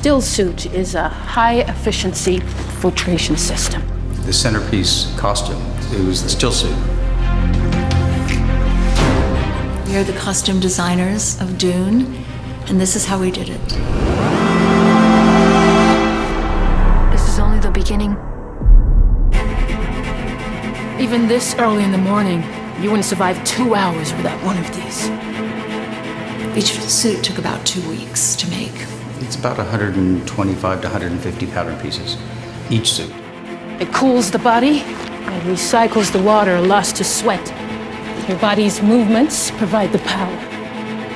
Stillsuit is a high-efficiency filtration system. The centerpiece costume, it was the Stillsuit. We are the costume designers of Dune, and this is how we did it. This is only the beginning. Even this early in the morning, you wouldn't survive 2 hours without one of these. Each suit took about 2 weeks to make. It's about 125 to 150 pattern pieces, each suit. It cools the body and recycles the water lost to sweat. Your body's movements provide the power.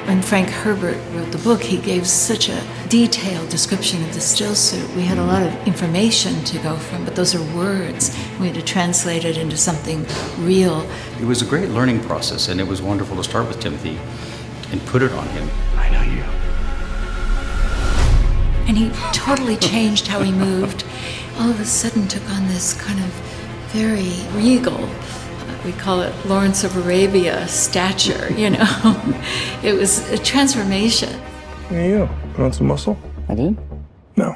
When Frank Herbert wrote the book, he gave such a detailed description of the Stillsuit. We had a lot of information to go from, but those are words. We had to translate it into something real. It was a great learning process, and it was wonderful to start with Timothy and put it on him. I know you. And he totally changed how he moved. All of a sudden took on this kind of very regal, we call it Lawrence of Arabia stature, you know. It was a transformation. Hey, you. Put on some muscle? I did? No.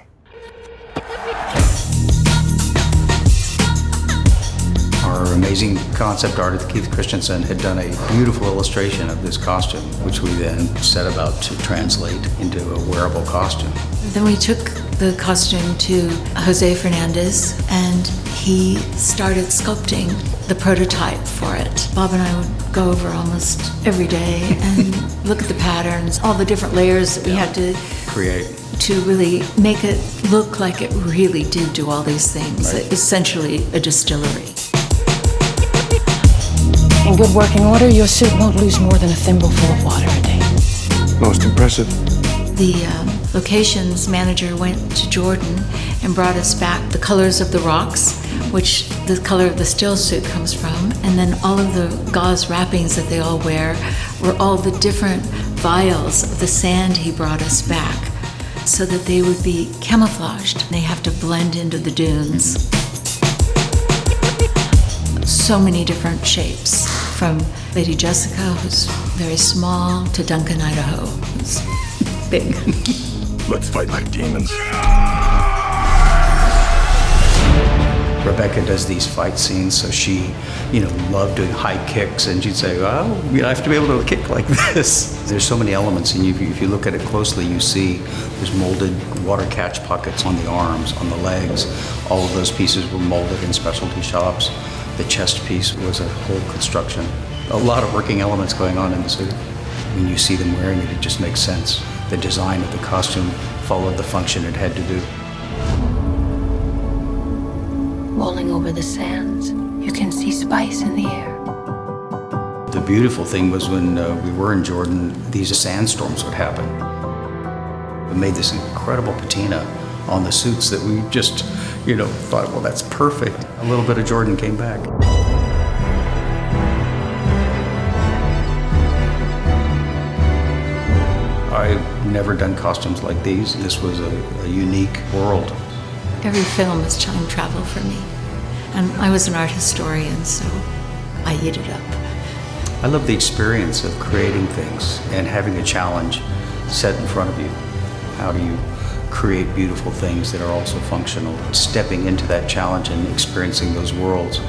Our amazing concept artist, Keith Christensen, had done a beautiful illustration of this costume, which we then set about to translate into a wearable costume. Then we took the costume to Jose Fernandez, and he started sculpting the prototype for it. Bob and I would go over almost every day and look at the patterns, all the different layers that we had to create to really make it look like it really did do all these things. Right. Essentially a distillery. In good working order, your suit won't lose more than a thimbleful of water a day. Most impressive. The locations manager went to Jordan and brought us back the colors of the rocks, which the color of the Stillsuit comes from, and then all of the gauze wrappings that they all wear were all the different vials of the sand he brought us back, so that they would be camouflaged. They have to blend into the dunes. So many different shapes, from Lady Jessica, who's very small, to Duncan, Idaho, who's big. Let's fight like demons. Rebecca does these fight scenes, so she, loved doing high kicks, and she'd say, well, I have to be able to kick like this. There's so many elements, and if you look at it closely, you see there's molded water catch pockets on the arms, on the legs. All of those pieces were molded in specialty shops. The chest piece was a whole construction. A lot of working elements going on in the suit. When you see them wearing it, it just makes sense. The design of the costume followed the function it had to do. Rolling over the sands, you can see spice in the air. The beautiful thing was when we were in Jordan, these sandstorms would happen. It made this incredible patina on the suits that we just, thought, well, that's perfect. A little bit of Jordan came back. I've never done costumes like these. This was a unique world. Every film is time travel for me. And I was an art historian, so I ate it up. I love the experience of creating things and having a challenge set in front of you. How do you create beautiful things that are also functional? Stepping into that challenge and experiencing those worlds,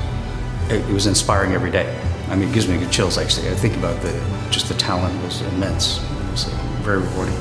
it was inspiring every day. I mean, it gives me good chills, actually. I think about the talent was immense. It was very rewarding.